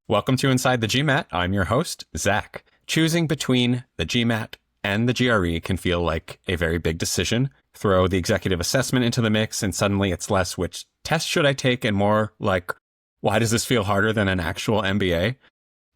Welcome to Inside the GMAT. I'm your host, Zach. Choosing between the GMAT and the GRE can feel like a very big decision. Throw the executive assessment into the mix and suddenly it's less which test should I take and more like, why does this feel harder than an actual MBA?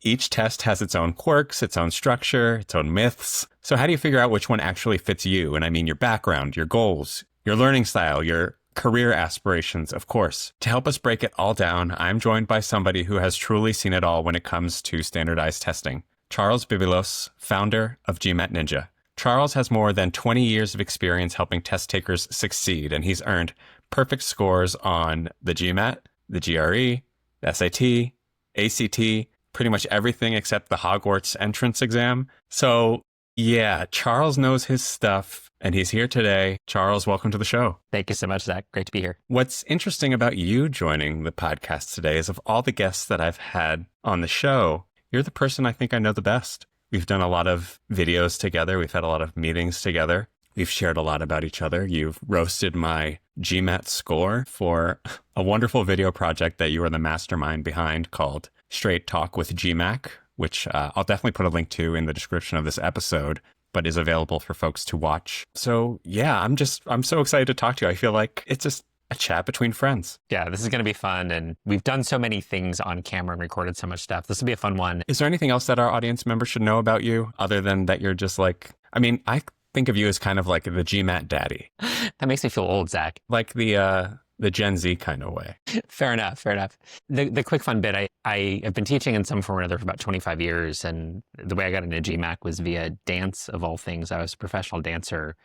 Each test has its own quirks, its own structure, its own myths. So how do you figure out which one actually fits you? And I mean your background, your goals, your learning style, your career aspirations, of course. To help us break it all down, I'm joined by somebody who has truly seen it all when it comes to standardized testing. Charles Bibilos, founder of GMAT Ninja. Charles has more than 20 years of experience helping test takers succeed, and he's earned perfect scores on the GMAT, the GRE, the SAT, ACT, pretty much everything except the Hogwarts entrance exam. So yeah, Charles knows his stuff and he's here today. Charles, welcome to the show. Thank you so much, Zach. Great to be here. What's interesting about you joining the podcast today is of all the guests that I've had on the show, you're the person I think I know the best. We've done a lot of videos together. We've had a lot of meetings together. We've shared a lot about each other. You've roasted my GMAT score for a wonderful video project that you are the mastermind behind called Straight Talk with GMAC, which I'll definitely put a link to in the description of this episode, but is available for folks to watch. So yeah, I'm so excited to talk to you. I feel like it's just a chat between friends. Yeah, this is going to be fun. And we've done so many things on camera and recorded so much stuff. This will be a fun one. Is there anything else that our audience members should know about you other than that you're just like, I mean, I think of you as kind of like the GMAT daddy. That makes me feel old, Zach. Like the Gen Z kind of way. Fair enough. Fair enough. The quick fun bit, I have been teaching in some form or another for about 25 years. And the way I got into GMAC was via dance of all things. I was a professional dancer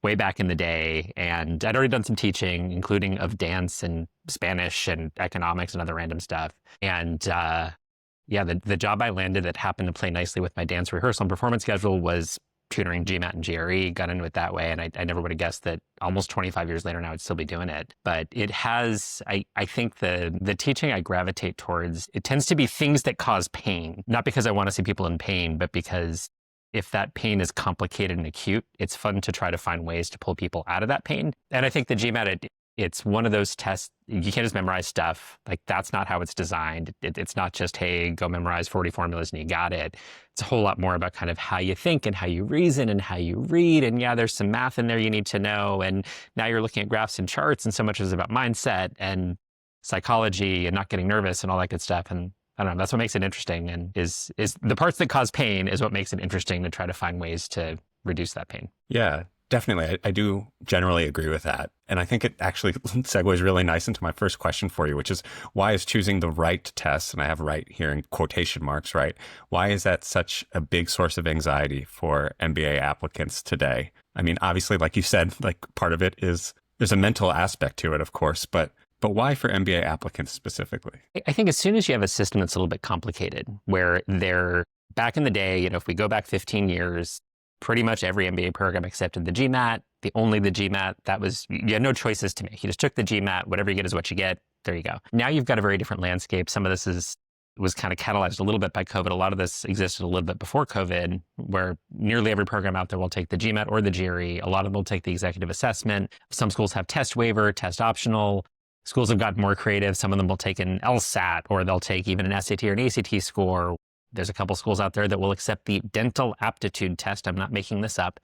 way back in the day. And I'd already done some teaching, including of dance and Spanish and economics and other random stuff. And the job I landed that happened to play nicely with my dance rehearsal and performance schedule was tutoring GMAT and GRE, got into it that way. And I never would have guessed that almost 25 years later now I'd still be doing it. But it has, I think the teaching I gravitate towards, it tends to be things that cause pain. Not because I want to see people in pain, but because if that pain is complicated and acute, it's fun to try to find ways to pull people out of that pain. And I think the GMAT, it's one of those tests, you can't just memorize stuff. Like that's not how it's designed. It's not just, hey, go memorize 40 formulas and you got it. It's a whole lot more about kind of how you think and how you reason and how you read. And yeah, there's some math in there you need to know. And now you're looking at graphs and charts and so much is about mindset and psychology and not getting nervous and all that good stuff. And I don't know, that's what makes it interesting. And is the parts that cause pain is what makes it interesting to try to find ways to reduce that pain. Yeah. Definitely. I do generally agree with that. And I think it actually segues really nice into my first question for you, which is why is choosing the right test, and I have right here in quotation marks, right? Why is that such a big source of anxiety for MBA applicants today? I mean, obviously, like you said, like part of it is there's a mental aspect to it, of course, but why for MBA applicants specifically? I think as soon as you have a system that's a little bit complicated, where they're back in the day, if we go back 15 years, pretty much every MBA program accepted the GMAT, the GMAT. That was, you had no choices to make. You just took the GMAT, whatever you get is what you get. There you go. Now you've got a very different landscape. Some of this was kind of catalyzed a little bit by COVID. A lot of this existed a little bit before COVID, where nearly every program out there will take the GMAT or the GRE. A lot of them will take the executive assessment. Some schools have test waiver, test optional. Schools have gotten more creative. Some of them will take an LSAT, or they'll take even an SAT or an ACT score. There's a couple schools out there that will accept the dental aptitude test. I'm not making this up.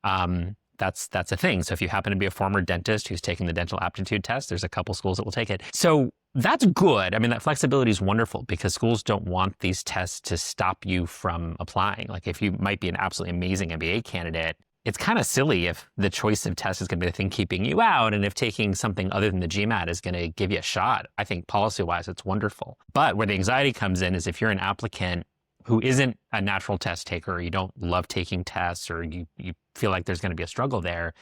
That's a thing. So if you happen to be a former dentist who's taking the dental aptitude test, there's a couple schools that will take it. So that's good. I mean, that flexibility is wonderful because schools don't want these tests to stop you from applying. Like if you might be an absolutely amazing MBA candidate, it's kind of silly if the choice of test is going to be the thing keeping you out, and if taking something other than the GMAT is going to give you a shot. I think policy-wise, it's wonderful. But where the anxiety comes in is if you're an applicant who isn't a natural test taker, or you don't love taking tests, or you feel like there's going to be a struggle there,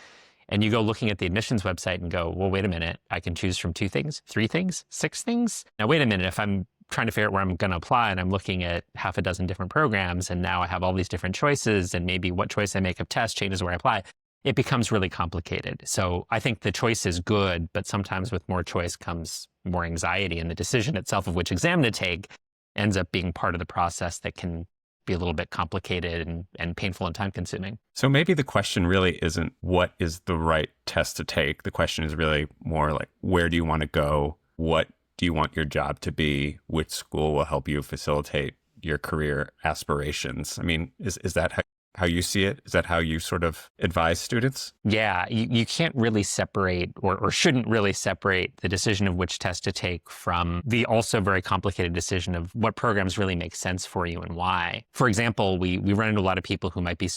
and you go looking at the admissions website and go, well, wait a minute, I can choose from 2 things, 3 things, 6 things? Now, wait a minute, if I'm trying to figure out where I'm going to apply and I'm looking at half a dozen different programs and now I have all these different choices and maybe what choice I make of test changes where I apply, it becomes really complicated. So I think the choice is good, but sometimes with more choice comes more anxiety, and the decision itself of which exam to take ends up being part of the process that can be a little bit complicated and painful and time consuming. So maybe the question really isn't what is the right test to take. The question is really more like, where do you want to go? What do do you want your job to be? Which school will help you facilitate your career aspirations? I mean, is that how you see it? Is that how you sort of advise students? Yeah, you can't really separate or shouldn't really separate the decision of which test to take from the also very complicated decision of what programs really make sense for you and why. For example, we run into a lot of people who might be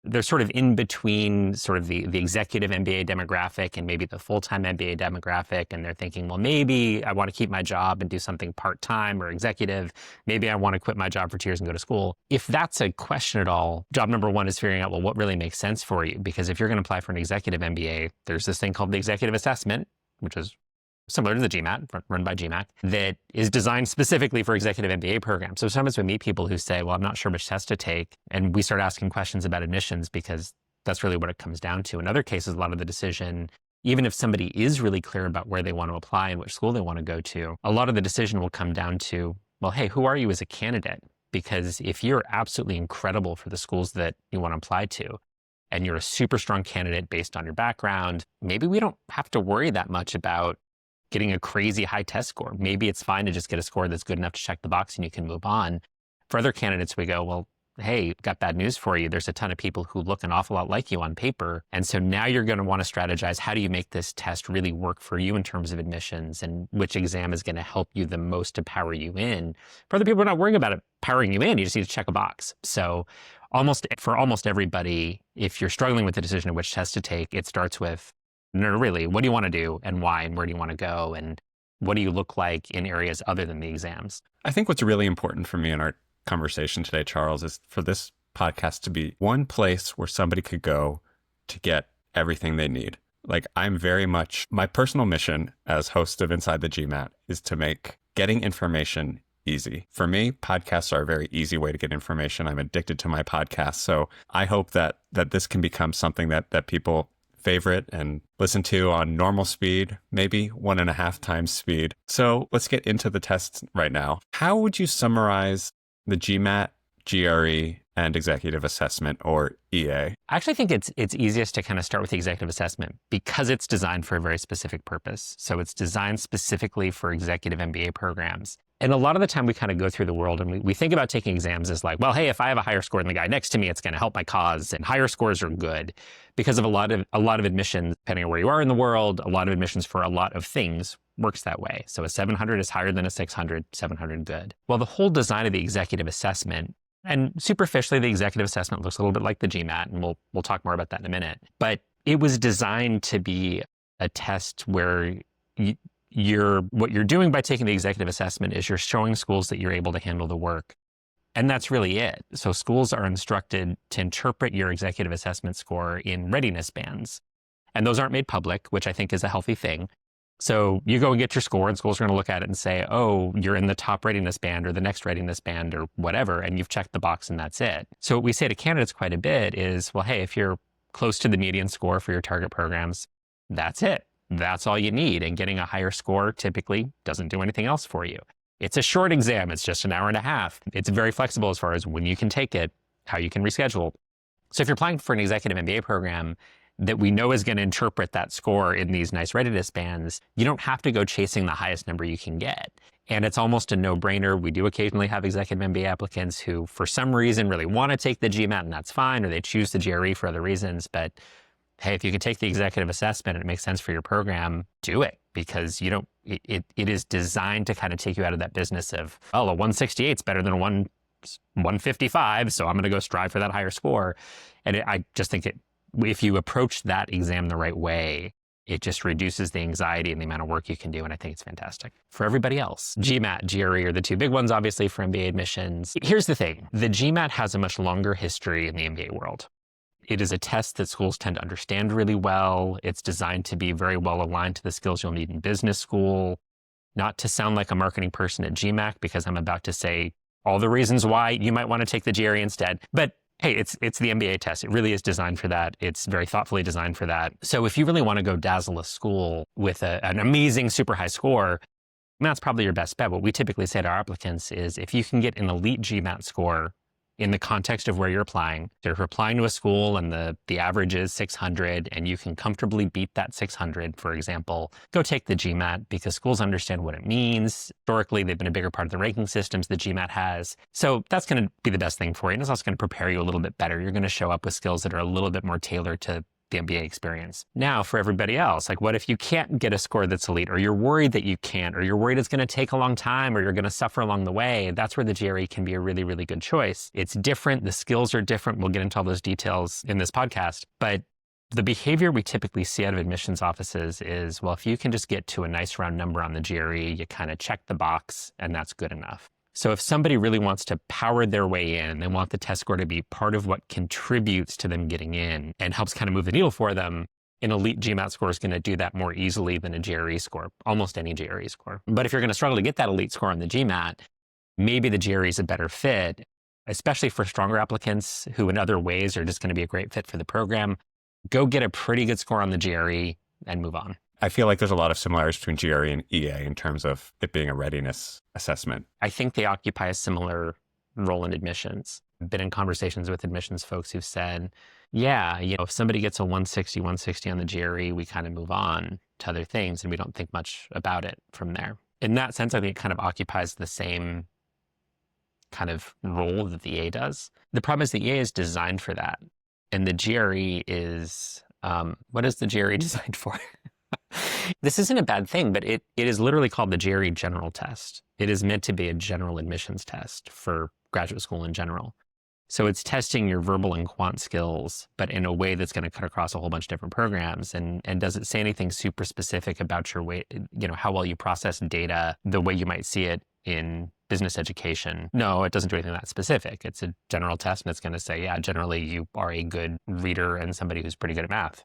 they're sort of in between sort of the executive MBA demographic and maybe the full-time MBA demographic. And they're thinking, well, maybe I want to keep my job and do something part-time or executive. Maybe I want to quit my job for 2 years and go to school. If that's a question at all, job number one is figuring out, well, what really makes sense for you? Because if you're going to apply for an executive MBA, there's this thing called the executive assessment, which is similar to the GMAT, run by GMAC, that is designed specifically for executive MBA programs. So sometimes we meet people who say, well, I'm not sure which test to take. And we start asking questions about admissions because that's really what it comes down to. In other cases, a lot of the decision, even if somebody is really clear about where they want to apply and which school they want to go to, a lot of the decision will come down to, well, hey, who are you as a candidate? Because if you're absolutely incredible for the schools that you want to apply to, and you're a super strong candidate based on your background, maybe we don't have to worry that much about getting a crazy high test score. Maybe it's fine to just get a score that's good enough to check the box and you can move on. For other candidates, we go, well, hey, got bad news for you. There's a ton of people who look an awful lot like you on paper. And so now you're going to want to strategize, how do you make this test really work for you in terms of admissions, and which exam is going to help you the most to power you in. For other people, we're not worrying about it powering you in. You just need to check a box. So for almost everybody, if you're struggling with the decision of which test to take, it starts with, no, really, what do you want to do and why and where do you want to go and what do you look like in areas other than the exams? I think what's really important for me in our conversation today, Charles, is for this podcast to be one place where somebody could go to get everything they need. Like, I'm very much, my personal mission as host of Inside the GMAT is to make getting information easy. For me, podcasts are a very easy way to get information. I'm addicted to my podcast. So I hope that this can become something that people favorite and listen to on normal speed, maybe 1.5 times speed. So let's get into the tests right now. How would you summarize the GMAT, GRE, and executive assessment, or EA? I actually think it's easiest to kind of start with the executive assessment because it's designed for a very specific purpose. So it's designed specifically for executive MBA programs. And a lot of the time we kind of go through the world and we think about taking exams as like, well, hey, if I have a higher score than the guy next to me, it's going to help my cause. And higher scores are good because of a lot of admissions, depending on where you are in the world, a lot of admissions for a lot of things works that way. So a 700 is higher than a 600, 700 good. Well, the whole design of the executive assessment, and superficially, the executive assessment looks a little bit like the GMAT, and we'll talk more about that in a minute. But it was designed to be a test where what you're doing by taking the executive assessment is you're showing schools that you're able to handle the work. And that's really it. So schools are instructed to interpret your executive assessment score in readiness bands. And those aren't made public, which I think is a healthy thing. So you go and get your score and schools are going to look at it and say, oh, you're in the top readiness band or the next readiness band or whatever, and you've checked the box and that's it. So what we say to candidates quite a bit is, well, hey, if you're close to the median score for your target programs, that's it. That's all you need. And getting a higher score typically doesn't do anything else for you. It's a short exam. It's just 1.5 hours. It's very flexible as far as when you can take it, how you can reschedule. So if you're applying for an executive MBA program that we know is going to interpret that score in these nice readiness bands, you don't have to go chasing the highest number you can get. And it's almost a no-brainer. We do occasionally have executive MBA applicants who, for some reason, really want to take the GMAT, and that's fine, or they choose the GRE for other reasons. But hey, if you can take the executive assessment and it makes sense for your program, do it, because it is designed to kind of take you out of that business of, oh, a 168 is better than a 155, so I'm going to go strive for that higher score. And I just think if you approach that exam the right way, it just reduces the anxiety and the amount of work you can do, and I think it's fantastic. For everybody else, GMAT, GRE are the two big ones, obviously, for MBA admissions. Here's the thing. The GMAT has a much longer history in the MBA world. It is a test that schools tend to understand really well. It's designed to be very well aligned to the skills you'll need in business school. Not to sound like a marketing person at GMAC, because I'm about to say all the reasons why you might want to take the GRE instead. But hey, it's the MBA test. It really is designed for that. It's very thoughtfully designed for that. So if you really want to go dazzle a school with an amazing super high score, that's probably your best bet. What we typically say to our applicants is if you can get an elite GMAT score in the context of where you're applying. So if you're applying to a school and the average is 600 and you can comfortably beat that 600, for example, go take the GMAT because schools understand what it means. Historically, they've been a bigger part of the ranking systems the GMAT has. So that's going to be the best thing for you. And it's also going to prepare you a little bit better. You're going to show up with skills that are a little bit more tailored to the MBA experience. Now, for everybody else, like what if you can't get a score that's elite, or you're worried that you can't, or you're worried it's going to take a long time, or you're going to suffer along the way? That's where the GRE can be a really, really good choice. It's different. The skills are different. We'll get into all those details in this podcast. But the behavior we typically see out of admissions offices is, well, if you can just get to a nice round number on the GRE, you kind of check the box and that's good enough. So if somebody really wants to power their way in, they want the test score to be part of what contributes to them getting in and helps kind of move the needle for them, an elite GMAT score is going to do that more easily than a GRE score, almost any GRE score. But if you're going to struggle to get that elite score on the GMAT, maybe the GRE is a better fit, especially for stronger applicants who in other ways are just going to be a great fit for the program. Go get a pretty good score on the GRE and move on. I feel like there's a lot of similarities between GRE and EA in terms of it being a readiness assessment. I think they occupy a similar role in admissions. I've been in conversations with admissions folks who've said, yeah, if somebody gets a 160 on the GRE, we kind of move on to other things and we don't think much about it from there. In that sense, I think it kind of occupies the same kind of role that the EA does. The problem is the EA is designed for that. And the GRE is, what is the GRE designed for? This isn't a bad thing, but it is literally called the GRE General Test. It is meant to be a general admissions test for graduate school in general. So it's testing your verbal and quant skills, but in a way that's going to cut across a whole bunch of different programs. And does it say anything super specific about your way, how well you process data, the way you might see it in business education? No, it doesn't do anything that specific. It's a general test and it's going to say, yeah, generally you are a good reader and somebody who's pretty good at math.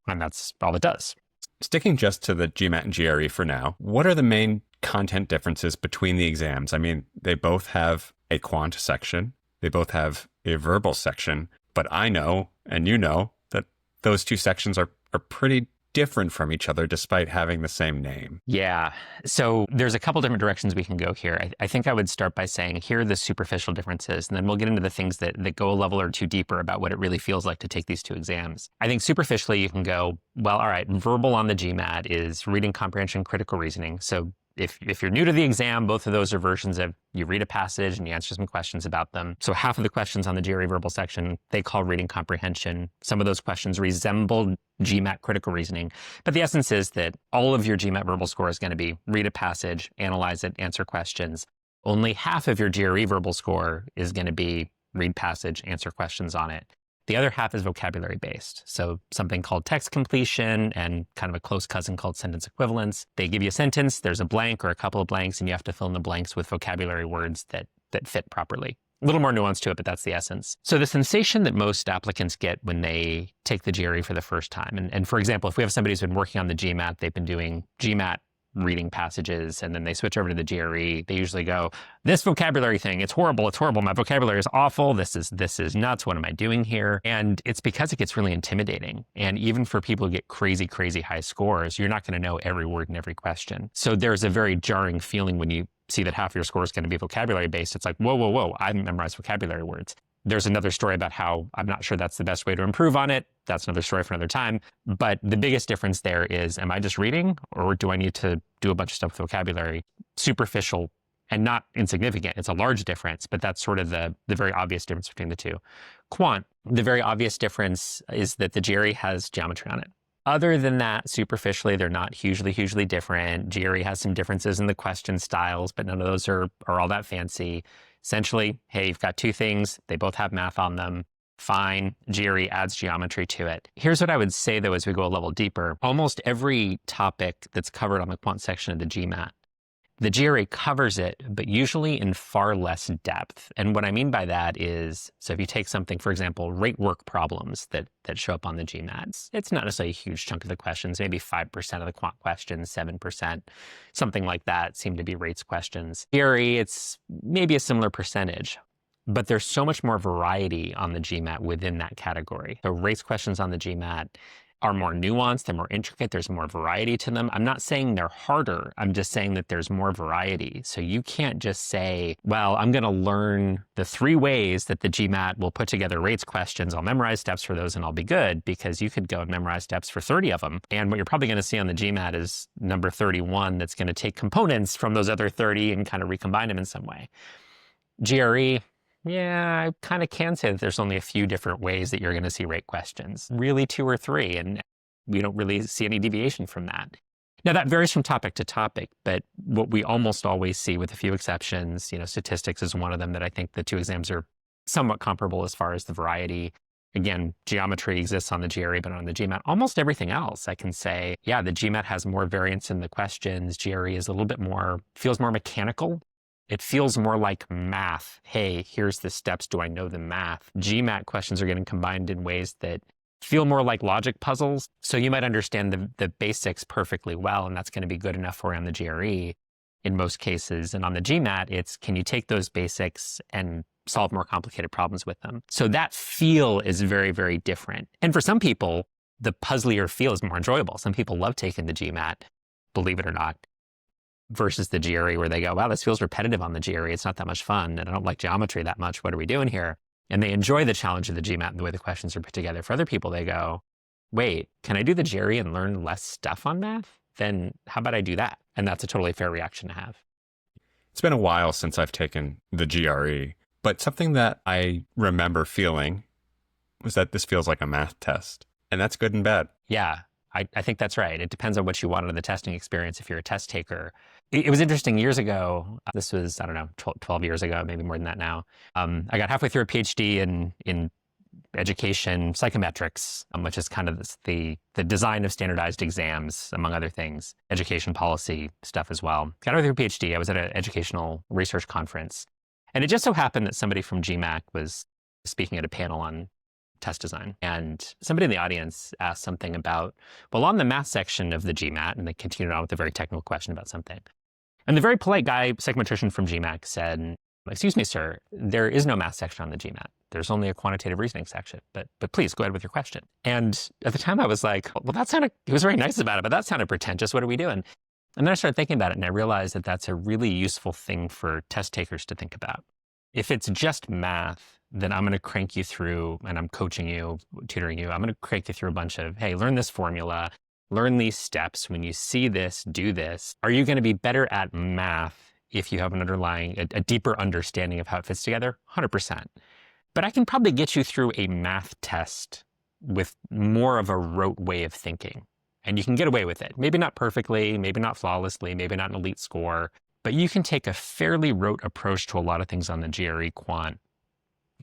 And that's all it does. Sticking just to the GMAT and GRE for now, what are the main content differences between the exams? I mean, they both have a quant section. They both have a verbal section. But I know, and you know, that those two sections are pretty different from each other despite having the same name. Yeah. So there's a couple different directions we can go here. I think I would start by saying, here are the superficial differences, and then we'll get into the things that go a level or two deeper about what it really feels like to take these two exams. I think superficially you can go, well, all right, verbal on the GMAT is reading comprehension, critical reasoning. So if you're new to the exam, both of those are versions of you read a passage and you answer some questions about them. So half of the questions on the GRE verbal section, they call reading comprehension. Some of those questions resemble GMAT critical reasoning. But the essence is that all of your GMAT verbal score is going to be read a passage, analyze it, answer questions. Only half of your GRE verbal score is going to be read passage, answer questions on it. The other half is vocabulary based. So something called text completion and kind of a close cousin called sentence equivalence. They give you a sentence, there's a blank or a couple of blanks, and you have to fill in the blanks with vocabulary words that fit properly. A little more nuance to it, but that's the essence. So the sensation that most applicants get when they take the GRE for the first time, and for example, if we have somebody who's been working on the GMAT, they've been doing GMAT reading passages, and then they switch over to the GRE, they usually go, this vocabulary thing, it's horrible, my vocabulary is awful, this is nuts, what am I doing here? And it's because it gets really intimidating. And even for people who get crazy, crazy high scores, you're not going to know every word in every question. So there's a very jarring feeling when you see that half your score is going to be vocabulary based. It's like, whoa, I haven't memorized vocabulary words. There's another story about how I'm not sure that's the best way to improve on it. That's another story for another time. But the biggest difference there is, am I just reading or do I need to do a bunch of stuff with vocabulary? Superficial and not insignificant. It's a large difference, but that's sort of the very obvious difference between the two. Quant, the very obvious difference is that the GRE has geometry on it. Other than that, superficially, they're not hugely different. GRE has some differences in the question styles, but none of those are all that fancy. Essentially, hey, you've got two things. They both have math on them. Fine. GRE adds geometry to it. Here's what I would say, though, as we go a level deeper. Almost every topic that's covered on the quant section of the GMAT, the GRE covers it, but usually in far less depth. And what I mean by that is, so if you take something, for example, rate work problems that show up on the GMAT, it's not necessarily a huge chunk of the questions, maybe 5% of the quant questions, 7%, something like that seem to be rates questions. GRE, it's maybe a similar percentage. But there's so much more variety on the GMAT within that category. So rates questions on the GMAT, are more nuanced, they're more intricate, there's more variety to them. I'm not saying they're harder, I'm just saying that there's more variety. So you can't just say, well, I'm going to learn the 3 ways that the GMAT will put together rates questions. I'll memorize steps for those and I'll be good, because you could go and memorize steps for 30 of them. And what you're probably going to see on the GMAT is number 31 that's going to take components from those other 30 and kind of recombine them in some way. GRE, yeah, I kind of can say that there's only a few different ways that you're going to see rate questions, really 2 or 3, and we don't really see any deviation from that. Now, that varies from topic to topic, but what we almost always see, with a few exceptions, statistics is one of them, that I think the 2 exams are somewhat comparable as far as the variety. Again, geometry exists on the GRE, but on the GMAT, almost everything else, I can say, yeah, the GMAT has more variance in the questions. GRE is a little bit more, feels more mechanical. It feels more like math. Hey, here's the steps. Do I know the math? GMAT questions are getting combined in ways that feel more like logic puzzles. So you might understand the basics perfectly well, and that's going to be good enough for you on the GRE in most cases. And on the GMAT, it's, can you take those basics and solve more complicated problems with them? So that feel is very, very different. And for some people, the puzzlier feel is more enjoyable. Some people love taking the GMAT, believe it or not, versus the GRE, where they go, wow, this feels repetitive on the GRE. It's not that much fun, and I don't like geometry that much. What are we doing here? And they enjoy the challenge of the GMAT and the way the questions are put together. For other people, they go, wait, can I do the GRE and learn less stuff on math? Then how about I do that? And that's a totally fair reaction to have. It's been a while since I've taken the GRE, but something that I remember feeling was that this feels like a math test, and that's good and bad. Yeah. I think that's right. It depends on what you want out of the testing experience if you're a test taker. It was interesting years ago. This was, I don't know, 12 years ago, maybe more than that now. I got halfway through a PhD in education psychometrics, which is kind of the design of standardized exams, among other things, education policy stuff as well. Got halfway through a PhD. I was at an educational research conference. And it just so happened that somebody from GMAC was speaking at a panel on test design. And somebody in the audience asked something about, well, on the math section of the GMAT, and they continued on with a very technical question about something. And the very polite guy, psychometrician from GMAC, said, excuse me, sir, there is no math section on the GMAT. There's only a quantitative reasoning section, but please go ahead with your question. And at the time I was like, well, that sounded, he was very nice about it, but that sounded pretentious. What are we doing? And then I started thinking about it, and I realized that that's a really useful thing for test takers to think about. If it's just math, then I'm going to crank you through, and I'm coaching you, tutoring you. I'm going to crank you through a bunch of, hey, learn this formula, learn these steps. When you see this, do this. Are you going to be better at math if you have an underlying, a deeper understanding of how it fits together? 100%. But I can probably get you through a math test with more of a rote way of thinking. And you can get away with it. Maybe not perfectly, maybe not flawlessly, maybe not an elite score, but you can take a fairly rote approach to a lot of things on the GRE Quant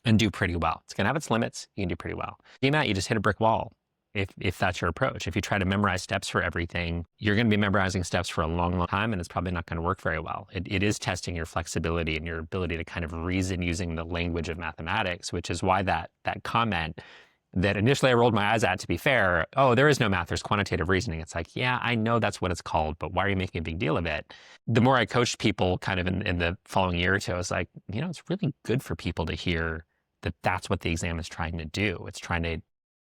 and do pretty well. It's going to have its limits. You can do pretty well. GMAT, you just hit a brick wall if that's your approach. If you try to memorize steps for everything, you're going to be memorizing steps for a long, long time, and it's probably not going to work very well. It is testing your flexibility and your ability to kind of reason using the language of mathematics, which is why that comment that initially I rolled my eyes at, to be fair, oh, there is no math, there's quantitative reasoning. It's like, yeah, I know that's what it's called, but why are you making a big deal of it? The more I coached people kind of in the following year or two, I was like, it's really good for people to hear that that's what the exam is trying to do. It's trying to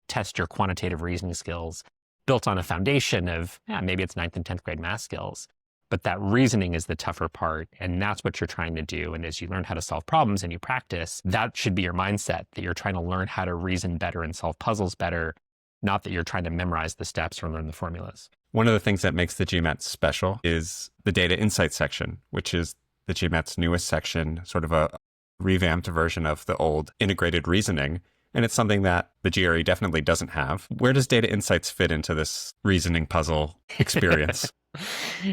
test your quantitative reasoning skills built on a foundation of, maybe it's 9th and 10th grade math skills, but that reasoning is the tougher part, and that's what you're trying to do. And as you learn how to solve problems and you practice, that should be your mindset, that you're trying to learn how to reason better and solve puzzles better, not that you're trying to memorize the steps or learn the formulas. One of the things that makes the GMAT special is the data insight section, which is the GMAT's newest section, sort of a revamped version of the old integrated reasoning. And it's something that the GRE definitely doesn't have. Where does data insights fit into this reasoning puzzle experience?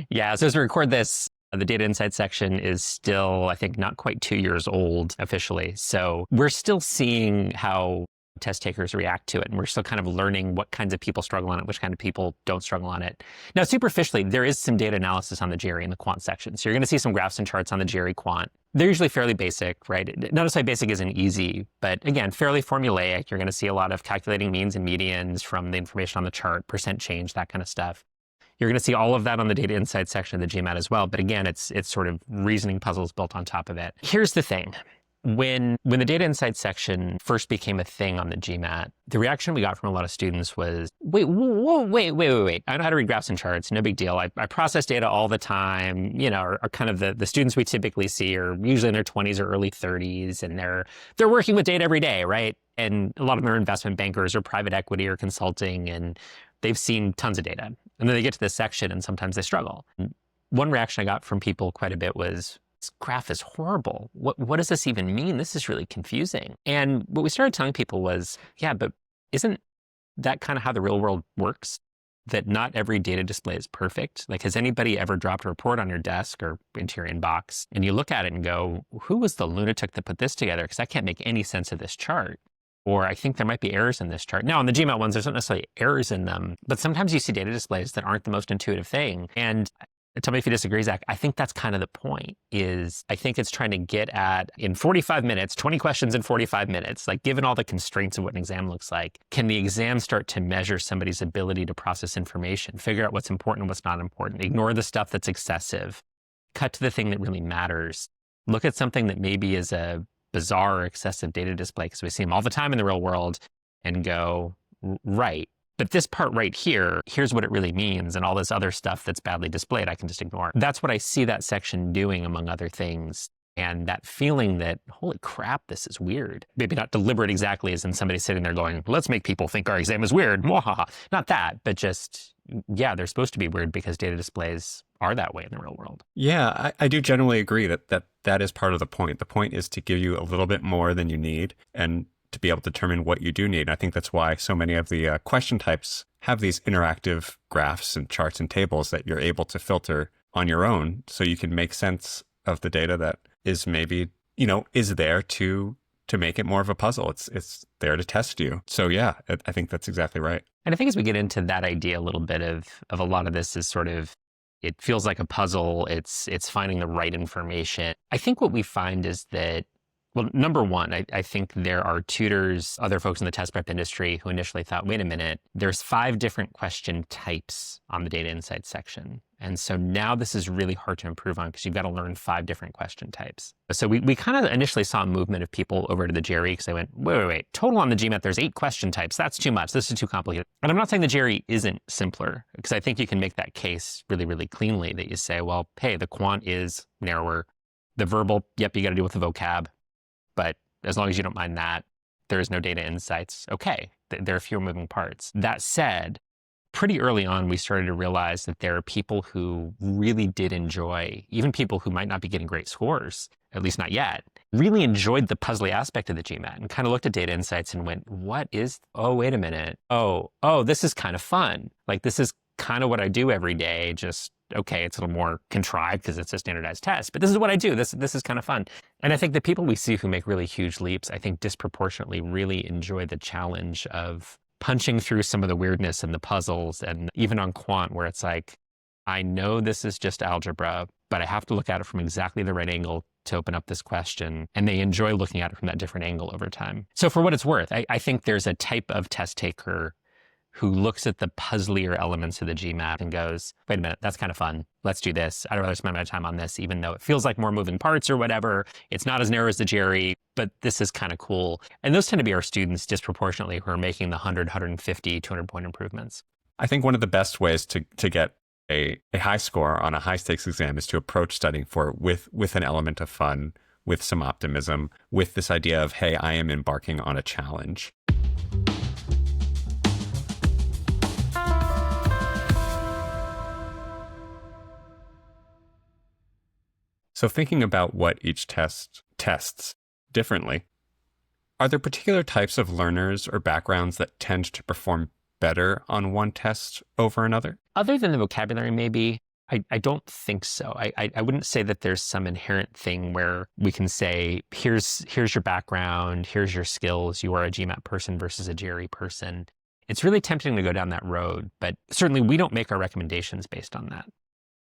Yeah, so as we record this, the data insight section is still, I think, not quite 2 years old officially. So we're still seeing how test takers react to it. And we're still kind of learning what kinds of people struggle on it, which kind of people don't struggle on it. Now, superficially, there is some data analysis on the GRE in the Quant section. So you're going to see some graphs and charts on the GRE Quant. They're usually fairly basic, right? Not to say basic isn't easy, but again, fairly formulaic. You're going to see a lot of calculating means and medians from the information on the chart, percent change, that kind of stuff. You're going to see all of that on the data insight section of the GMAT as well. But again, it's sort of reasoning puzzles built on top of it. Here's the thing. When the data insights section first became a thing on the GMAT, the reaction we got from a lot of students was, wait. I know how to read graphs and charts, no big deal. I process data all the time, are kind of the students we typically see are usually in their 20s or early 30s, and they're working with data every day, right? And a lot of them are investment bankers or private equity or consulting, and they've seen tons of data. And then they get to this section and sometimes they struggle. One reaction I got from people quite a bit was, this graph is horrible. What does this even mean? This is really confusing. And what we started telling people was, yeah, but isn't that kind of how the real world works? That not every data display is perfect. Like, has anybody ever dropped a report on your desk or into your inbox and you look at it and go, who was the lunatic that put this together? Because I can't make any sense of this chart. Or I think there might be errors in this chart. Now, on the GMAT ones, there's not necessarily errors in them, but sometimes you see data displays that aren't the most intuitive thing. And tell me if you disagree, Zach. I think that's kind of the point. I think it's trying to get at, in 45 minutes, 20 questions in 45 minutes, like given all the constraints of what an exam looks like, can the exam start to measure somebody's ability to process information, figure out what's important and what's not important, ignore the stuff that's excessive, cut to the thing that really matters, look at something that maybe is a bizarre or excessive data display, because we see them all the time in the real world, and go, right. But this part right here, here's what it really means, and all this other stuff that's badly displayed, I can just ignore. That's what I see that section doing, among other things. And that feeling that, holy crap, this is weird. Maybe not deliberate exactly as in somebody sitting there going, let's make people think our exam is weird. Mwahaha. Not that, but just, yeah, they're supposed to be weird because data displays are that way in the real world. Yeah, I do generally agree that is part of the point. The point is to give you a little bit more than you need, and to be able to determine what you do need. I think that's why so many of the question types have these interactive graphs and charts and tables that you're able to filter on your own, so you can make sense of the data that is maybe, is there to make it more of a puzzle. It's there to test you. So yeah, I think that's exactly right. And I think as we get into that idea a little bit of a lot of this is sort of, it feels like a puzzle. It's finding the right information. I think what we find is that, well, number one, I think there are tutors, other folks in the test prep industry who initially thought, wait a minute, there's 5 different question types on the data insights section. And so now this is really hard to improve on because you've got to learn 5 different question types. So we kind of initially saw a movement of people over to the GRE because they went, wait. Total on the GMAT, there's 8 question types. That's too much. This is too complicated. And I'm not saying the GRE isn't simpler, because I think you can make that case really, really cleanly that you say, well, hey, the quant is narrower. The verbal, yep, you got to deal with the vocab. But as long as you don't mind that, there is no data insights. Okay, there are fewer moving parts. That said, pretty early on, we started to realize that there are people who really did enjoy, even people who might not be getting great scores, at least not yet, really enjoyed the puzzly aspect of the GMAT and kind of looked at data insights and went, oh, wait a minute. Oh, this is kind of fun. Like, this is kind of what I do every day, just okay, it's a little more contrived because it's a standardized test, but this is what I do. This is kind of fun. And I think the people we see who make really huge leaps, I think disproportionately really enjoy the challenge of punching through some of the weirdness and the puzzles. And even on quant, where it's like, I know this is just algebra, but I have to look at it from exactly the right angle to open up this question. And they enjoy looking at it from that different angle over time. So for what it's worth, I think there's a type of test taker who looks at the puzzlier elements of the GMAT and goes, wait a minute, that's kind of fun. Let's do this. I'd rather spend my time on this, even though it feels like more moving parts or whatever. It's not as narrow as the GRE, but this is kind of cool. And those tend to be our students disproportionately who are making the 100, 150, 200 point improvements. I think one of the best ways to get a high score on a high stakes exam is to approach studying for with an element of fun, with some optimism, with this idea of, hey, I am embarking on a challenge. So thinking about what each test tests differently, are there particular types of learners or backgrounds that tend to perform better on one test over another? Other than the vocabulary, maybe, I don't think so. I wouldn't say that there's some inherent thing where we can say, here's your background, here's your skills, you are a GMAT person versus a GRE person. It's really tempting to go down that road, but certainly we don't make our recommendations based on that.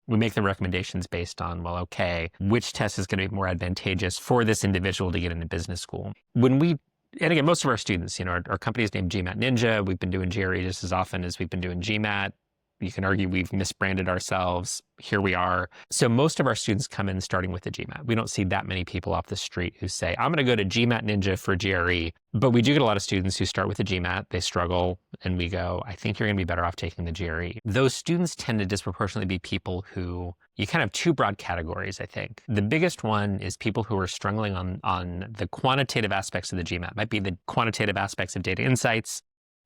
We make the recommendations based on, well, okay, which test is going to be more advantageous for this individual to get into business school? And again, most of our students, our company's named GMAT Ninja. We've been doing GRE just as often as we've been doing GMAT. You can argue we've misbranded ourselves. Here we are. So most of our students come in starting with the GMAT. We don't see that many people off the street who say, I'm going to go to GMAT Ninja for GRE. But we do get a lot of students who start with the GMAT. They struggle, and we go, I think you're going to be better off taking the GRE. Those students tend to disproportionately be people who, you kind of have two broad categories, I think. The biggest one is people who are struggling on the quantitative aspects of the GMAT. It might be the quantitative aspects of data insights,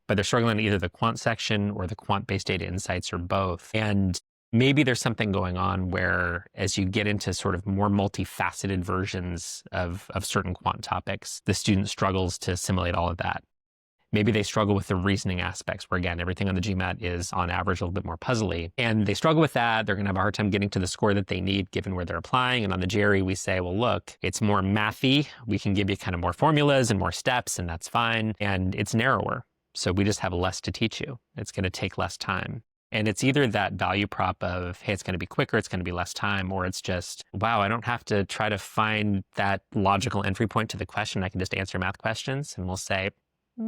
but they're struggling in either the quant section or the quant-based data insights or both. And maybe there's something going on where as you get into sort of more multifaceted versions of certain quant topics, the student struggles to assimilate all of that. Maybe they struggle with the reasoning aspects where, again, everything on the GMAT is on average a little bit more puzzly. And they struggle with that. They're going to have a hard time getting to the score that they need given where they're applying. And on the GRE, we say, well, look, it's more mathy. We can give you kind of more formulas and more steps, and that's fine. And it's narrower. So we just have less to teach you. It's going to take less time. And it's either that value prop of, hey, it's going to be quicker, it's going to be less time, or it's just, wow, I don't have to try to find that logical entry point to the question. I can just answer math questions. And we'll say,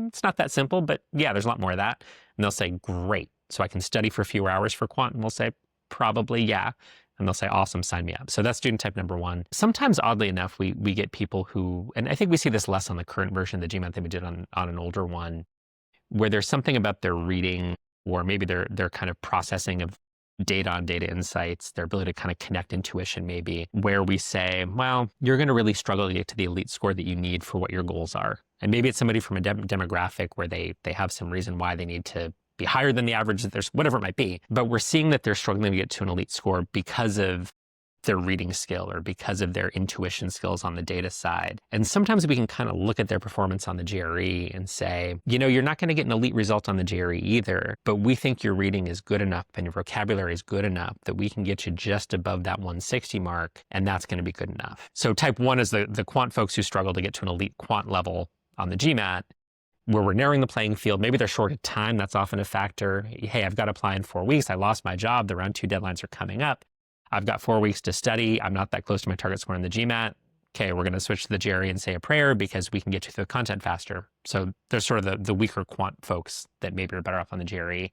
it's not that simple, but yeah, there's a lot more of that. And they'll say, great. So I can study for a few hours for quant. And we'll say, probably, yeah. And they'll say, awesome, sign me up. So that's student type number one. Sometimes, oddly enough, we get people who, and I think we see this less on the current version of the GMAT than we did on an older one, where there's something about their reading or maybe their kind of processing of data on data insights, their ability to kind of connect intuition maybe, where we say, well, you're going to really struggle to get to the elite score that you need for what your goals are. And maybe it's somebody from a demographic where they have some reason why they need to be higher than the average, that there's whatever it might be. But we're seeing that they're struggling to get to an elite score because of their reading skill or because of their intuition skills on the data side. And sometimes we can kind of look at their performance on the GRE and say, you know, you're not going to get an elite result on the GRE either, but we think your reading is good enough and your vocabulary is good enough that we can get you just above that 160 mark, and that's going to be good enough. So type one is the quant folks who struggle to get to an elite quant level on the GMAT, where we're narrowing the playing field. Maybe they're short of time. That's often a factor. Hey, I've got to apply in 4 weeks. I lost my job. The round 2 deadlines are coming up. I've got 4 weeks to study. I'm not that close to my target score in the GMAT. Okay, we're going to switch to the GRE and say a prayer because we can get you through the content faster. So there's sort of the weaker quant folks that maybe are better off on the GRE.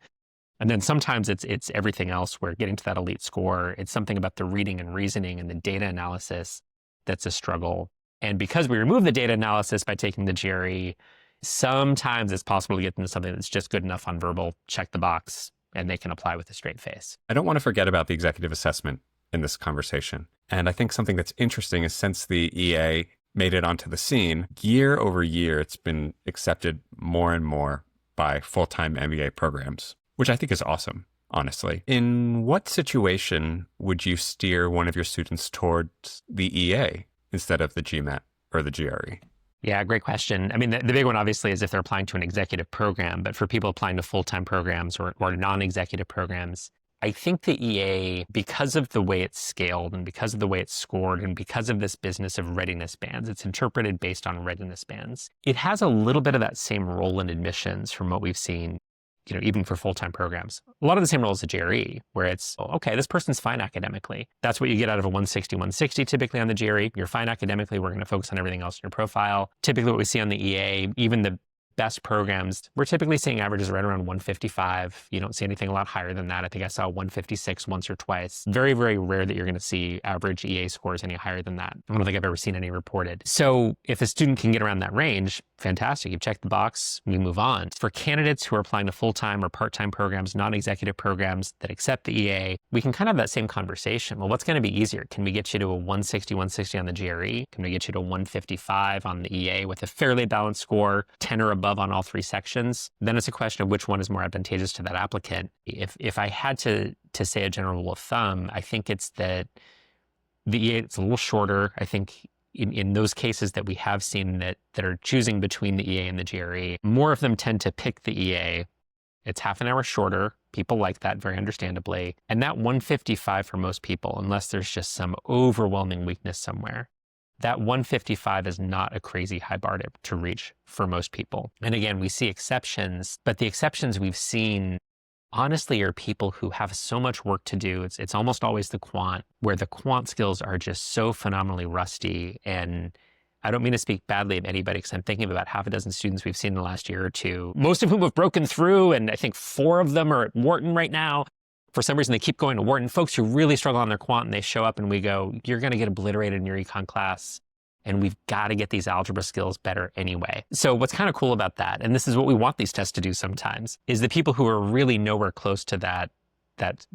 And then sometimes it's everything else where getting to that elite score, it's something about the reading and reasoning and the data analysis that's a struggle. And because we remove the data analysis by taking the GRE, sometimes it's possible to get into something that's just good enough on verbal, check the box, and they can apply with a straight face. I don't want to forget about the executive assessment in this conversation. And I think something that's interesting is since the EA made it onto the scene, year over year, it's been accepted more and more by full-time MBA programs, which I think is awesome, honestly. In what situation would you steer one of your students towards the EA instead of the GMAT or the GRE? Yeah, great question. I mean, the big one obviously is if they're applying to an executive program, but for people applying to full-time programs or non-executive programs, I think the EA, because of the way it's scaled and because of the way it's scored and because of this business of readiness bands, it's interpreted based on readiness bands. It has a little bit of that same role in admissions from what we've seen, you know, even for full-time programs. A lot of the same role as the GRE, where it's, oh, okay, this person's fine academically. That's what you get out of a 160 typically on the GRE. You're fine academically. We're going to focus on everything else in your profile. Typically what we see on the EA, even the best programs, we're typically seeing averages right around 155. You don't see anything a lot higher than that. I think I saw 156 once or twice. Very, very rare that you're going to see average EA scores any higher than that. I don't think I've ever seen any reported. So if a student can get around that range, fantastic. You've checked the box, we move on. For candidates who are applying to full-time or part-time programs, non-executive programs that accept the EA, we can kind of have that same conversation. Well, what's going to be easier? Can we get you to a 160 on the GRE? Can we get you to 155 on the EA with a fairly balanced score, 10 or above on all 3 sections? Then it's a question of which one is more advantageous to that applicant. If I had to say a general rule of thumb, I think it's that the EA, it's a little shorter. I think in those cases that we have seen that are choosing between the EA and the GRE, more of them tend to pick the EA. It's half an hour shorter. People like that very understandably. And that 155 for most people, unless there's just some overwhelming weakness somewhere, that 155 is not a crazy high bar to reach for most people. And again, we see exceptions, but the exceptions we've seen honestly are people who have so much work to do. It's almost always the quant, where the quant skills are just so phenomenally rusty. And I don't mean to speak badly of anybody because I'm thinking of about half a dozen students we've seen in the last year or two, most of whom have broken through, and I think 4 of them are at Wharton right now. For some reason, they keep going to Wharton. Folks who really struggle on their quant, and they show up and we go, you're going to get obliterated in your econ class. And we've got to get these algebra skills better anyway. So what's kind of cool about that, and this is what we want these tests to do sometimes, is the people who are really nowhere close to that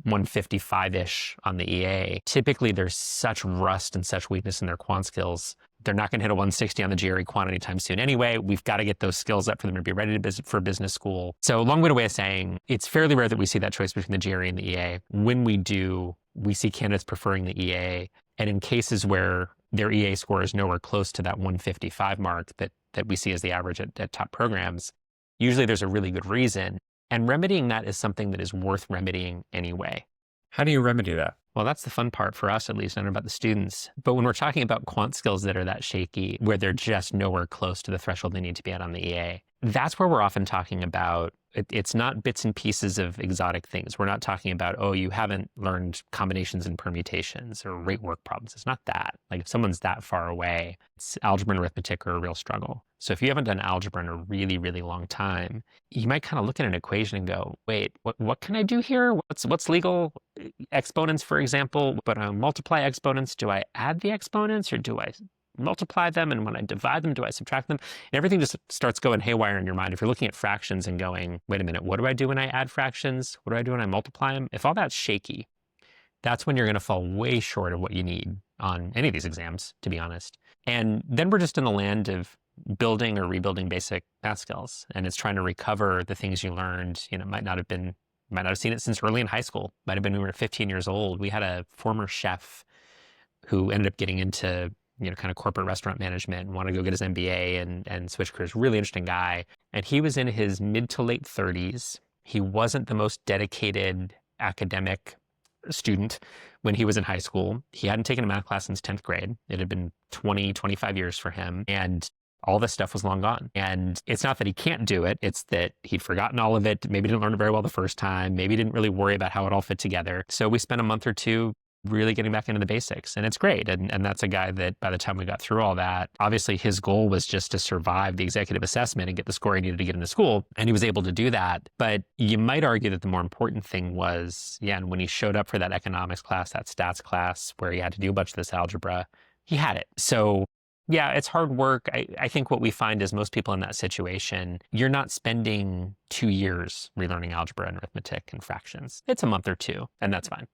155-ish on the EA, typically there's such rust and such weakness in their quant skills. They're not going to hit a 160 on the GRE quant anytime soon anyway. We've got to get those skills up for them to be ready for business school. So long-winded way of saying, it's fairly rare that we see that choice between the GRE and the EA. When we do, we see candidates preferring the EA. And in cases where their EA score is nowhere close to that 155 mark that we see as the average at top programs, usually there's a really good reason. And remedying that is something that is worth remedying anyway. How do you remedy that? Well, that's the fun part for us, at least. I don't know about the students. But when we're talking about quant skills that are that shaky, where they're just nowhere close to the threshold they need to be at on the EA, that's where we're often talking about, it's not bits and pieces of exotic things. We're not talking about, oh, you haven't learned combinations and permutations or rate work problems. It's not that. Like if someone's that far away, it's algebra and arithmetic are a real struggle. So if you haven't done algebra in a really, really long time, you might kind of look at an equation and go, wait, what can I do here? What's legal? Exponents, for example, but multiply exponents, do I add the exponents or do I multiply them? And when I divide them, do I subtract them? And everything just starts going haywire in your mind. If you're looking at fractions and going, wait a minute, what do I do when I add fractions? What do I do when I multiply them? If all that's shaky, that's when you're going to fall way short of what you need on any of these exams, to be honest. And then we're just in the land of building or rebuilding basic math skills. And it's trying to recover the things you learned. Might not have seen it since early in high school. Might have been when we were 15 years old. We had a former chef who ended up getting into kind of corporate restaurant management and wanted to go get his MBA and switch careers. Really interesting guy. And he was in his mid to late 30s. He wasn't the most dedicated academic student when he was in high school. He hadn't taken a math class since 10th grade. It had been 25 years for him. And all this stuff was long gone. And it's not that he can't do it. It's that he'd forgotten all of it. Maybe didn't learn it very well the first time. Maybe didn't really worry about how it all fit together. So we spent a month or two really getting back into the basics. And it's great. And that's a guy that by the time we got through all that, obviously his goal was just to survive the executive assessment and get the score he needed to get into school. And he was able to do that. But you might argue that the more important thing was, and when he showed up for that economics class, that stats class, where he had to do a bunch of this algebra, he had it. So yeah, it's hard work. I think what we find is most people in that situation, you're not spending 2 years relearning algebra and arithmetic and fractions. It's a month or two, and that's fine.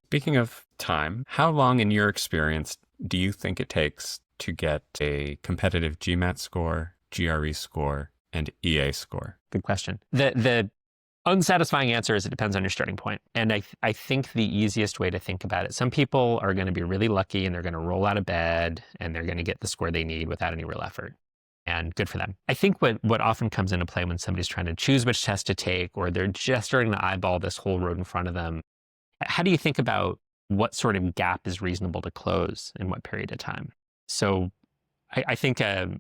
Speaking of time, how long in your experience do you think it takes to get a competitive GMAT score, GRE score, and EA score? Good question. The unsatisfying answer is it depends on your starting point. And I think the easiest way to think about it, some people are going to be really lucky and they're going to roll out of bed and they're going to get the score they need without any real effort. And good for them. I think what often comes into play when somebody's trying to choose which test to take, or they're just starting to eyeball this whole road in front of them, how do you think about what sort of gap is reasonable to close in what period of time? So I think a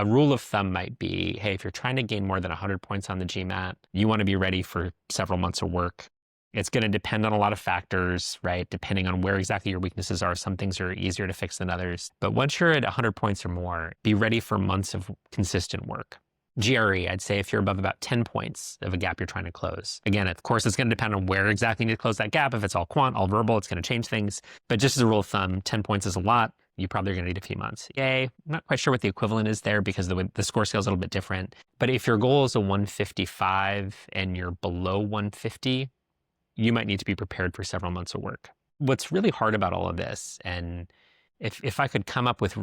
rule of thumb might be, hey, if you're trying to gain more than 100 points on the GMAT, you want to be ready for several months of work. It's going to depend on a lot of factors, right? Depending on where exactly your weaknesses are. Some things are easier to fix than others. But once you're at 100 points or more, be ready for months of consistent work. GRE, I'd say if you're above about 10 points of a gap you're trying to close. Again, of course, it's going to depend on where exactly you need to close that gap. If it's all quant, all verbal, it's going to change things. But just as a rule of thumb, 10 points is a lot. You probably are going to need a few months. Yay. I'm not quite sure what the equivalent is there because the score scale is a little bit different. But if your goal is a 155 and you're below 150, you might need to be prepared for several months of work. What's really hard about all of this, and if I could come up with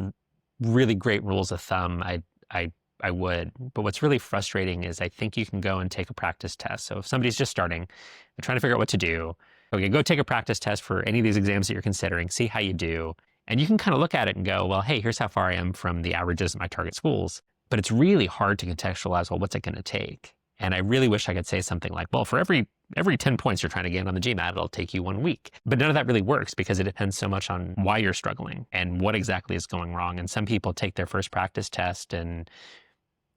really great rules of thumb, I would. But what's really frustrating is I think you can go and take a practice test. So if somebody's just starting, they're trying to figure out what to do, okay, go take a practice test for any of these exams that you're considering, see how you do. And you can kind of look at it and go, well, hey, here's how far I am from the averages at my target schools. But it's really hard to contextualize, well, what's it going to take? And I really wish I could say something like, well, for every 10 points you're trying to gain on the GMAT, it'll take you 1 week. But none of that really works because it depends so much on why you're struggling and what exactly is going wrong. And some people take their first practice test and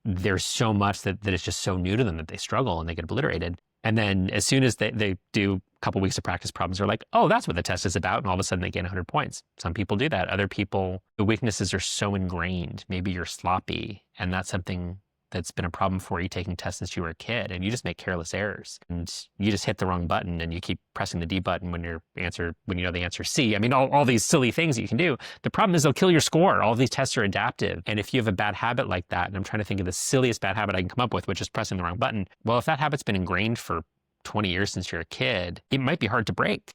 there's so much that it's just so new to them that they struggle and they get obliterated. And then as soon as they do a couple weeks of practice problems, they're like, oh, that's what the test is about. And all of a sudden they gain 100 points. Some people do that. Other people, the weaknesses are so ingrained. Maybe you're sloppy and that's something that's been a problem for you taking tests since you were a kid, and you just make careless errors and you just hit the wrong button and you keep pressing the D button when you know the answer C. I mean, all these silly things that you can do. The problem is they'll kill your score. All of these tests are adaptive. And if you have a bad habit like that, and I'm trying to think of the silliest bad habit I can come up with, which is pressing the wrong button. Well, if that habit's been ingrained for 20 years since you're a kid, it might be hard to break.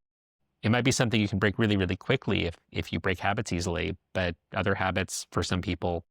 It might be something you can break really, really quickly if you break habits easily, but other habits for some people,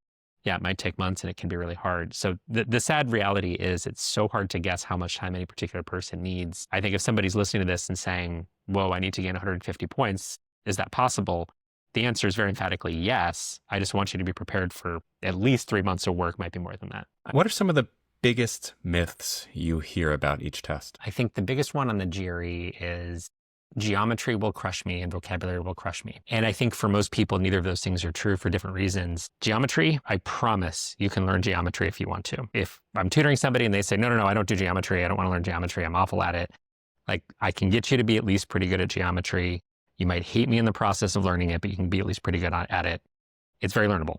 yeah, it might take months and it can be really hard. So the sad reality is it's so hard to guess how much time any particular person needs. I think if somebody's listening to this and saying, whoa, I need to gain 150 points, is that possible? The answer is very emphatically yes. I just want you to be prepared for at least 3 months of work, might be more than that. What are some of the biggest myths you hear about each test? I think the biggest one on the GRE is geometry will crush me and vocabulary will crush me. And I think for most people, neither of those things are true for different reasons. Geometry, I promise you can learn geometry if you want to. If I'm tutoring somebody and they say, no, I don't do geometry. I don't want to learn geometry. I'm awful at it. Like, I can get you to be at least pretty good at geometry. You might hate me in the process of learning it, but you can be at least pretty good at it. It's very learnable.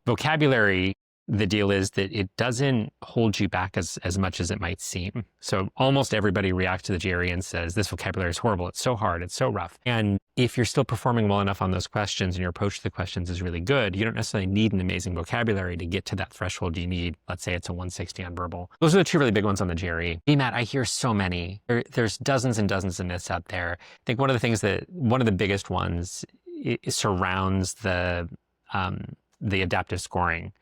Vocabulary, the deal is that it doesn't hold you back as much as it might seem. So almost everybody reacts to the GRE and says, this vocabulary is horrible. It's so hard. It's so rough. And if you're still performing well enough on those questions and your approach to the questions is really good, you don't necessarily need an amazing vocabulary to get to that threshold you need. Let's say it's a 160 on verbal. Those are the two really big ones on the GRE. GMAT, I hear so many. There's dozens and dozens of myths out there. I think one of the biggest ones surrounds the adaptive scoring,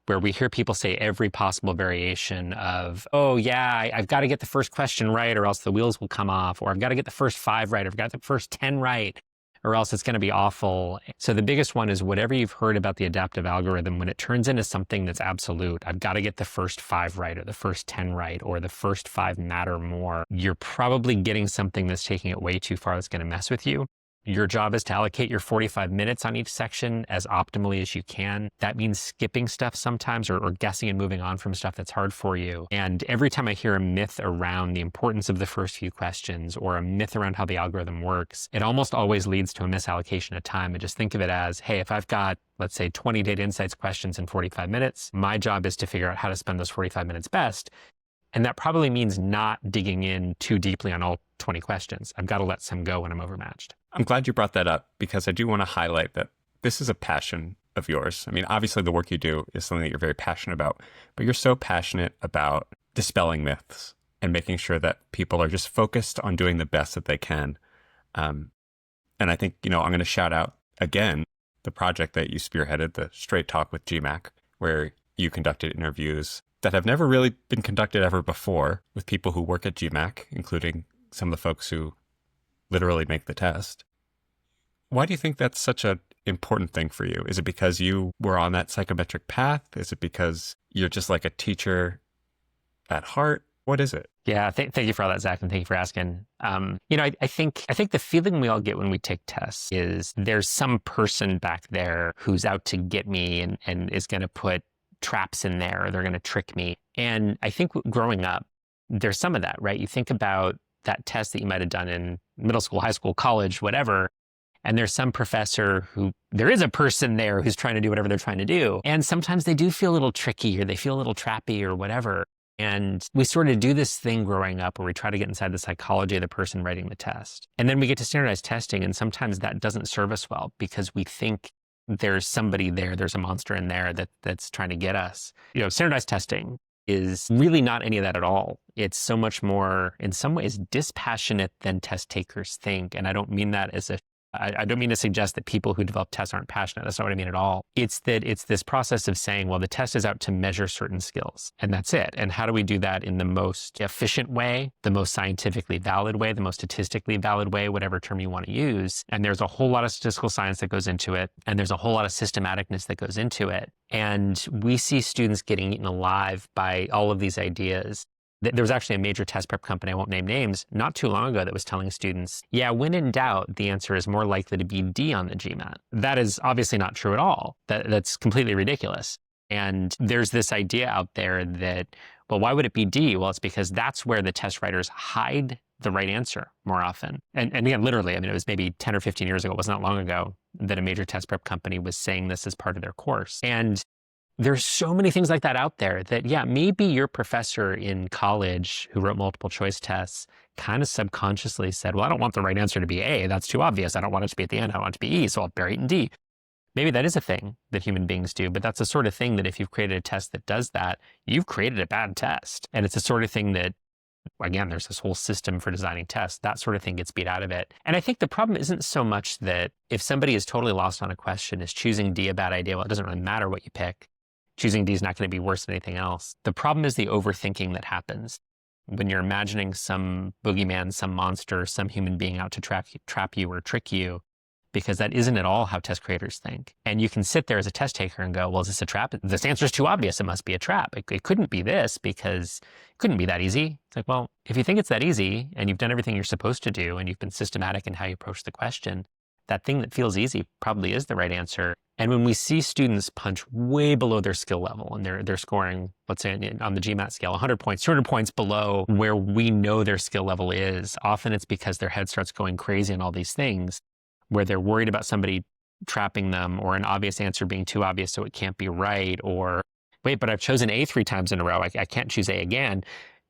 where we hear people say every possible variation of, oh yeah, I've got to get the first question right or else the wheels will come off, or I've got to get the first 5 right, or I've got the first 10 right, or else it's going to be awful. So the biggest one is whatever you've heard about the adaptive algorithm, when it turns into something that's absolute, I've got to get the first 5 right, or the first 10 right, or the first 5 matter more, you're probably getting something that's taking it way too far that's going to mess with you. Your job is to allocate your 45 minutes on each section as optimally as you can. That means skipping stuff sometimes or guessing and moving on from stuff that's hard for you. And every time I hear a myth around the importance of the first few questions or a myth around how the algorithm works, it almost always leads to a misallocation of time. And just think of it as, hey, if I've got, let's say, 20 data insights questions in 45 minutes, my job is to figure out how to spend those 45 minutes best. And that probably means not digging in too deeply on all 20 questions. I've got to let some go when I'm overmatched. I'm glad you brought that up because I do want to highlight that this is a passion of yours. I mean, obviously the work you do is something that you're very passionate about, but you're so passionate about dispelling myths and making sure that people are just focused on doing the best that they can. And I think, I'm going to shout out again the project that you spearheaded, the Straight Talk with GMAC, where you conducted interviews that have never really been conducted ever before with people who work at GMAC, including some of the folks who literally make the test. Why do you think that's such an important thing for you? Is it because you were on that psychometric path? Is it because you're just like a teacher at heart? What is it? Yeah, thank you for all that, Zach, and thank you for asking. I think the feeling we all get when we take tests is there's some person back there who's out to get me and is going to put traps in there, or they're going to trick me. And I think growing up, there's some of that, right? You think about that test that you might have done in middle school, high school, college, whatever. And there's some professor there is a person there who's trying to do whatever they're trying to do. And sometimes they do feel a little tricky or they feel a little trappy or whatever. And we sort of do this thing growing up where we try to get inside the psychology of the person writing the test. And then we get to standardized testing. And sometimes that doesn't serve us well because we think there's somebody there, there's a monster in there that's trying to get us. Standardized testing is really not any of that at all. It's so much more, in some ways, dispassionate than test takers think. And I don't mean that I don't mean to suggest that people who develop tests aren't passionate. That's not what I mean at all. It's this process of saying, well, the test is out to measure certain skills, and that's it. And how do we do that in the most efficient way, the most scientifically valid way, the most statistically valid way, whatever term you want to use? And there's a whole lot of statistical science that goes into it, and there's a whole lot of systematicness that goes into it. And we see students getting eaten alive by all of these ideas. There was actually a major test prep company, I won't name names, not too long ago that was telling students, yeah, when in doubt, the answer is more likely to be D on the GMAT. That is obviously not true at all. That's completely ridiculous. And there's this idea out there that, well, why would it be D? Well, it's because that's where the test writers hide the right answer more often. And again, literally, it was maybe 10 or 15 years ago, it was not long ago, that a major test prep company was saying this as part of their course. And There's so many things like that out there that, yeah, maybe your professor in college who wrote multiple choice tests kind of subconsciously said, well, I don't want the right answer to be A. That's too obvious. I don't want it to be at the end. I want it to be E. So I'll bury it in D. Maybe that is a thing that human beings do, but that's the sort of thing that if you've created a test that does that, you've created a bad test. And it's the sort of thing that, again, there's this whole system for designing tests. That sort of thing gets beat out of it. And I think the problem isn't so much that if somebody is totally lost on a question, is choosing D a bad idea? Well, it doesn't really matter what you pick. Choosing D is not going to be worse than anything else. The problem is the overthinking that happens when you're imagining some boogeyman, some monster, some human being out to trap you or trick you, because that isn't at all how test creators think. And you can sit there as a test taker and go, well, is this a trap? This answer is too obvious. It must be a trap. It couldn't be this because it couldn't be that easy. It's like, well, if you think it's that easy and you've done everything you're supposed to do and you've been systematic in how you approach the question, that thing that feels easy probably is the right answer. And when we see students punch way below their skill level and they're scoring, let's say on the GMAT scale, 100 points, 200 points below where we know their skill level is, often it's because their head starts going crazy on all these things where they're worried about somebody trapping them or an obvious answer being too obvious so it can't be right, or wait, but I've chosen A 3 times in a row. I can't choose A again.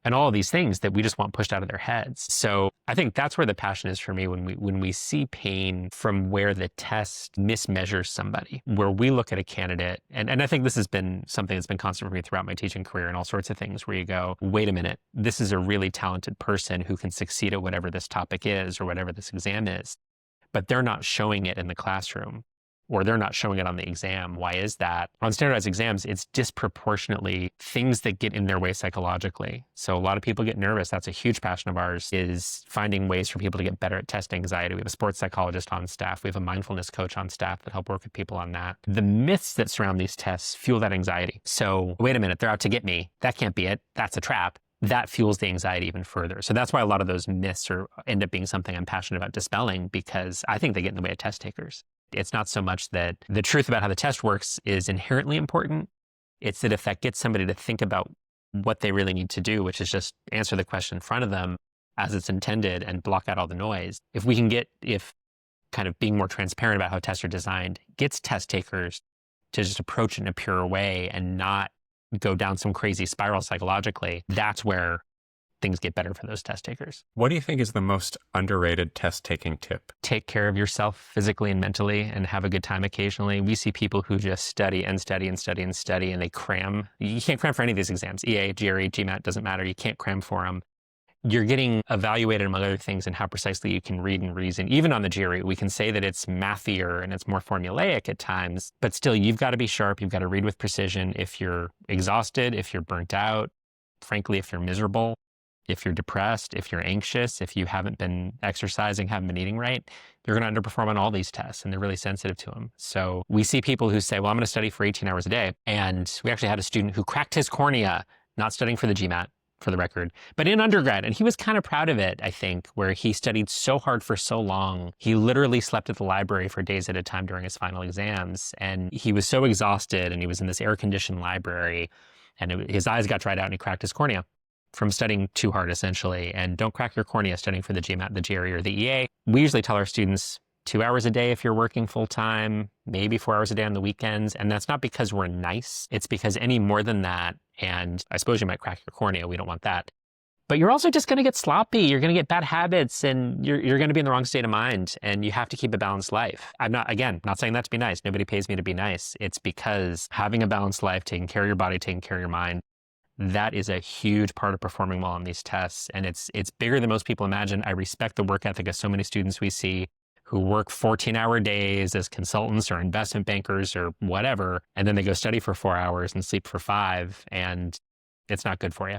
And all of these things that we just want pushed out of their heads. So I think that's where the passion is for me when we see pain from where the test mismeasures somebody, where we look at a candidate. And I think this has been something that's been constant for me throughout my teaching career and all sorts of things where you go, wait a minute, this is a really talented person who can succeed at whatever this topic is or whatever this exam is, but they're not showing it in the classroom. Or they're not showing it on the exam. Why is that? On standardized exams, it's disproportionately things that get in their way psychologically. So a lot of people get nervous. That's a huge passion of ours, is finding ways for people to get better at test anxiety. We have a sports psychologist on staff. We have a mindfulness coach on staff that help work with people on that. The myths that surround these tests fuel that anxiety. So wait a minute, they're out to get me. That can't be it. That's a trap. That fuels the anxiety even further. So that's why a lot of those myths end up being something I'm passionate about dispelling, because I think they get in the way of test takers. It's not so much that the truth about how the test works is inherently important. It's that if that gets somebody to think about what they really need to do, which is just answer the question in front of them as it's intended and block out all the noise. If kind of being more transparent about how tests are designed gets test takers to just approach it in a purer way and not go down some crazy spiral psychologically, that's where things get better for those test takers. What do you think is the most underrated test taking tip? Take care of yourself physically and mentally and have a good time occasionally. We see people who just study and study and study and study and they cram. You can't cram for any of these exams. EA, GRE, GMAT, doesn't matter. You can't cram for them. You're getting evaluated among other things and how precisely you can read and reason. Even on the GRE, we can say that it's mathier and it's more formulaic at times, but still you've got to be sharp. You've got to read with precision. If you're exhausted, if you're burnt out, frankly, if you're miserable, if you're depressed, if you're anxious, if you haven't been exercising, haven't been eating right, you're going to underperform on all these tests, and they're really sensitive to them. So we see people who say, well, I'm going to study for 18 hours a day. And we actually had a student who cracked his cornea, not studying for the GMAT, for the record, but in undergrad. And he was kind of proud of it, I think, where he studied so hard for so long. He literally slept at the library for days at a time during his final exams. And he was so exhausted, and he was in this air-conditioned library, and his eyes got dried out, and he cracked his cornea from studying too hard, essentially. And don't crack your cornea studying for the GMAT, the GRE, or the EA. We usually tell our students 2 hours a day if you're working full time, maybe 4 hours a day on the weekends. And that's not because we're nice. It's because any more than that, and I suppose you might crack your cornea, we don't want that. But you're also just going to get sloppy. You're going to get bad habits, and you're going to be in the wrong state of mind, and you have to keep a balanced life. I'm not saying that to be nice. Nobody pays me to be nice. It's because having a balanced life, taking care of your body, taking care of your mind, that is a huge part of performing well on these tests. And it's bigger than most people imagine. I respect the work ethic of so many students we see who work 14-hour days as consultants or investment bankers or whatever, and then they go study for 4 hours and sleep for 5, and it's not good for you.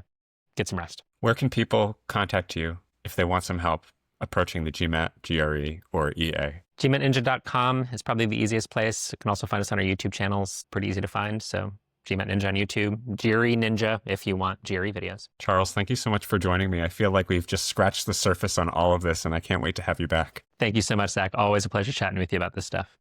Get some rest. Where can people contact you if they want some help approaching the GMAT, GRE, or EA? GMATninja.com is probably the easiest place. You can also find us on our YouTube channels. Pretty easy to find. So GMAT Ninja on YouTube, GRE Ninja if you want GRE videos. Charles, thank you so much for joining me. I feel like we've just scratched the surface on all of this, and I can't wait to have you back. Thank you so much, Zach. Always a pleasure chatting with you about this stuff.